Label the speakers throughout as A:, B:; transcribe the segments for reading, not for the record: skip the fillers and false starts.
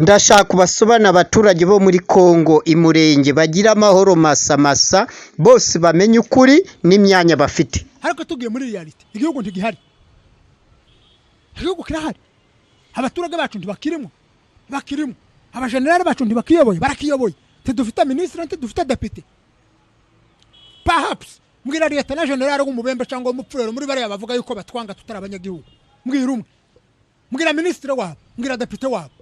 A: Ndashaka kubasubana abaturage bo muri Kongo imurenge bagira amahoro masa bose bamenye ukuri n'imyanya bafite.
B: Ariko tugiye muri reality igihugu ntigihari. Igihugu kirahari. Abaturage bacu ntibakirimo. Abajenerali bacu ntibakiyoboye, barakiyoboye. Tudufite ministre dufite deputy. Perhaps mbwira leta na general w'umubembe cyangwa umupfurero muri bari bavuga yuko batwanga tutari abanyagihugu. Mbwira umwe. Mbwira ministre wabo, mbwira deputy wabo.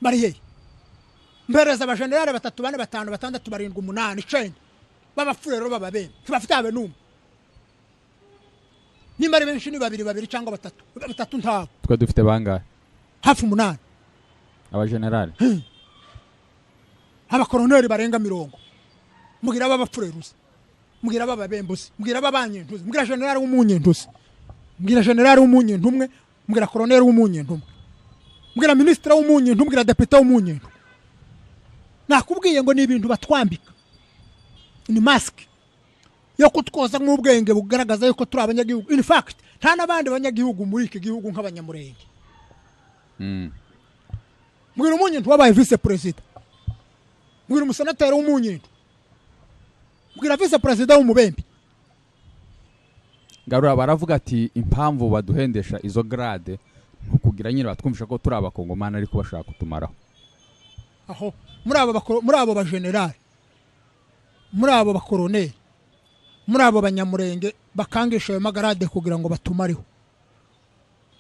B: Bariye. Mbereza abajenerali 3 4 5 6 7 8 9 babafurero bababembe. Tubafite abe numwe. Nimba benshi ni babiri cyangwa batatu ntabo.
C: Twa dufite bangahe?
B: Hafi 8.
C: Abajenerali.
B: Abakoloneli barenga 70. Mugira babapfureruza. Mugira bababembuzi. Mugira babanyentuzi. Mugira general w'umunyentuzi. Mugira general w'umunyentumwe. Mugira koloneli w'umunyentumwe. Mugira ministre w'umunyentumwe. Mugira deputy w'umunyentumwe. Nakubwiye ngo ni ibintu batwambika. Ni mask yo kutwoza nk'ubwenge bugaragaza yuko turi abanyagihugu. In fact, nta nabandi banyagihugu muri iki gihugu nk'abanyamurenge. Mugira umunyentu wabaye vice president. Mugira umusenateri w'umunyentu. Mugira vice president w'umubembe.
C: Garura baravuga ati impamvu baduhendesha izo grade nkukugira nyine batwumvisha ko turi abakongomana ariko bashaka kutumaraho.
B: Aho muri abo ba general, muri abo bakoloneli, muri abo banyamurenge bakangisha ayo magarade kugira ngo batumareho.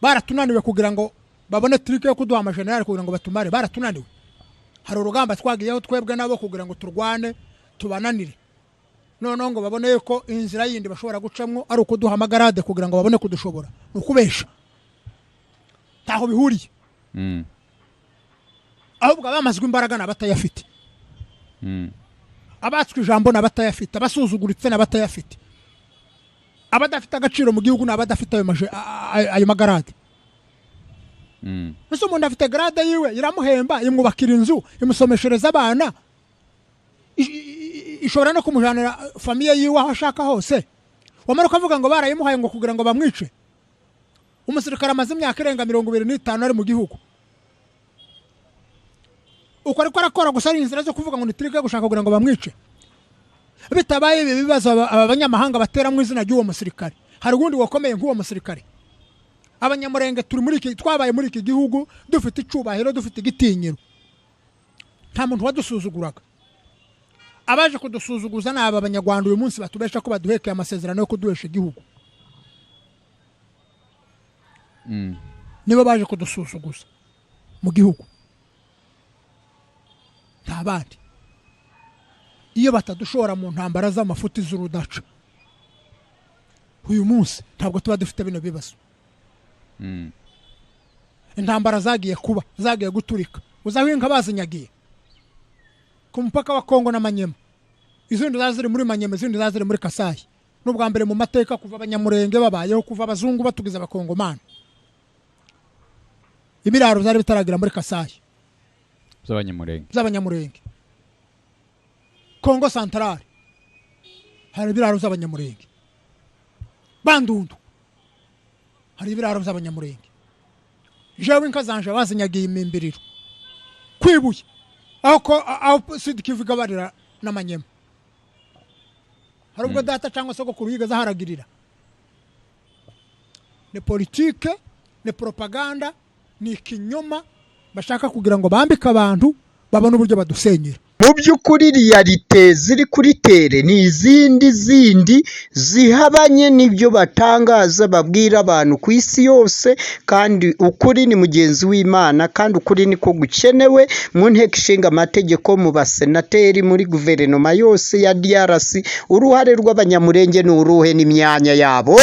B: Baratunaniwe kugira ngo babone trike yo kuduha amajenerali kugira ngo batumare. Baratunaniwe. Hari urugamba twagiyeho twebwe nabo kugira ngo turwane tubananire. None ngo babone yuko inzira yindi bashobora gucamwo ari ukuduha amagarade kugira ngo babone kudushobora. Ukubesha. Taho bihuriye. Ahubwo abamazwe imbaraga nabatayafite. Abatswe ijambo nabatayafite, abasuzuguritse nabatayafite. Abadafite agaciro mu gihugu nabadafite ayo magarade. Muso umuntu afite grade yiwe iramuhemba, imwubakira inzu, imusomeshereza abana. Ishobora no kumujanira famiye yiwe aho ashaka hose. Wamara kuvuga ngo barayimuhaye ngo kugira ngo bamwice. Umusirikare amaze imyaka irenga 25 ari mu gihugu. Uko ariko arakora gusa ari inzira zo kuvuga ngo nitrike gushaka kugira ngo bamwice. Bitabaye ibi bibazo abanyamahanga batera mu izina ry'uwo musirikare. Hari ugundi wakomeye nk'uwo musirikare. Abanyamurenge turi muri iki twabaye muri iki gihugu dufite icubahiro, dufite igitinyiro. Nta muntu wadusuzuguraga. Abaje kudusuzuguza n'aba abanyarwanda uyu munsi batubesha ko baduhekeye amasezerano yo kuduhesha igihugu. Nibo baje kudusuzuguza mu gihugu. Ntabandi. Iyo batadushora mu ntambara z'amafuti z'urudaca. Uyu munsi ntabwo tuba dufite bino bibazo. Intambara zagiye kuba, zagiye guturika. Uzahinga bazinyagiye. Ku mupaka wa Kongo na Manyema. Izindi zaziri muri Manyema, izindi zaziri muri Kasayi. N'ubwa mbere mu mateka kuva abanyamurenge babayeho, kuva abazungu batugiza abakongomana. Ibiraro zari bitaragira muri Kasayi. Z'abanyamurenge. Kongo Central. Hari ibiraro z'abanyamurenge. Bandundu. Hari ibiraro z'abanyamurenge. Jewe inka zanje bazinyagiye imimbiriro. Kwibuye. Aho Sud Kivu gabarira na Manyema. Hari ubwo data cyangwa sogokuru yigaza haragirira. Ni politique, ni propaganda, ni kinyoma bashaka kugira ngo bambike abantu babone uburyo badusenyera.
A: Mu by'ukuri realite ziri kuri tere ni izindi zihabanye n'ibyo batangaza babwira abantu ku isi yose, kandi ukuri ni mugenzi w'Imana, kandi ukuri niko gukenewe mu nteko ishinga amategeko, mu basenateri, muri guverinoma yose ya DRC. Uruhare rw'abanyamurenge ni uruhe n'imyanya yabo.